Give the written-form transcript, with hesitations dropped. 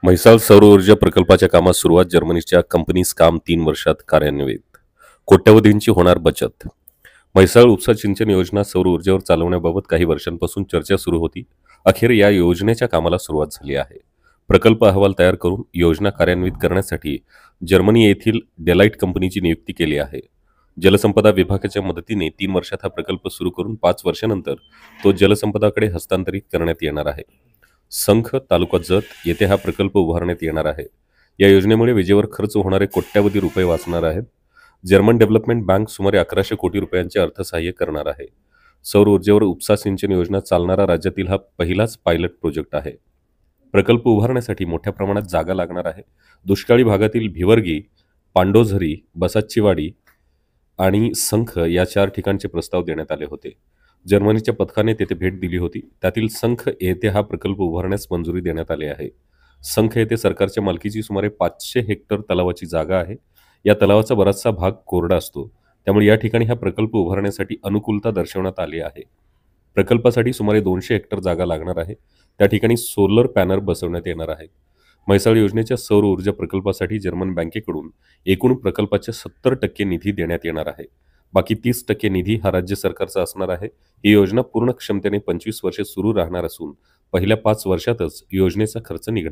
म्हैसाळ सौर ऊर्जा प्रकल्पाच्या कामास सुरुवात. जर्मनीच्या कंपनीस काम 3 वर्षात कार्यान्वित. कोट्यवधींची होणार बचत. म्हैसाळ उपसा सिंचन योजना सौर ऊर्जेवर चालवण्याबाबत काही वर्षांपासून चर्चा सुरू होती. अखेर या योजनेच्या कामाला सुरुवात झाली आहे. प्रकल्प अहवाल तयार करून योजना कार्यान्वित करण्यासाठी जर्मनी येथील डेलाइट कंपनीची नियुक्ती केली आहे. जलसंपदा विभागाच्या मदतीने 3 वर्षात हा प्रकल्प सुरू करून 5 वर्षानंतर तो जलसंपदाकडे हस्तांतरित करण्यात येणार आहे. संख तालुका जत येथे हा प्रकल्प उभारण्यात येणार आहे. या योजनेमुळे विजेवर खर्च होणारे कोट्यवधी रुपये वाचणार आहेत. जर्मन डेव्हलपमेंट बँक सुमारे 1100 कोटी रुपयांचे अर्थसहाय्य करणार आहे. सौर ऊर्जेवर उपसा सिंचन योजना चालणारा राज्यातील हा पहिलाच पायलट प्रोजेक्ट आहे. प्रकल्प उभारण्यासाठी मोठ्या प्रमाणात जागा लागणार आहे. दुष्काळी भागातील भिवर्गी, पांडोझरी, बसाचीवाडी आणि संख या 4 ठिकाणचे प्रस्ताव देण्यात आले होते. जर्मनीच्या पथकाने तेथे भेट दिली होती. त्यातील संख येथे हा प्रकल्प उभारण्यास मंजुरी देण्यात आली आहे. संख येथे सरकारच्या मालकीची सुमारे 500 हेक्टर तलावाची जागा आहे. या तलावाचा बराचसा भाग कोरडा असतो, त्यामुळे या ठिकाणी हा प्रकल्प उभारण्यासाठी अनुकूलता दर्शवण्यात आली आहे. प्रकल्पासाठी सुमारे 200 हेक्टर जागा लागणार आहे. त्या ठिकाणी सोलर पॅनल बसवण्यात येणार आहेत. म्हैसाळ योजनेच्या सौर ऊर्जा प्रकल्पासाठी जर्मन बँकेकडून एकूण प्रकल्पाच्या 70% निधी देण्यात येणार आहे. बाकी 30% निधी हा राज्य सरकारचा असणार आहे. ही योजना पूर्ण क्षमतेने 25 वर्षे सुरू राहणार असून पहिल्या 5 वर्षातच योजनेचा खर्च निघणार.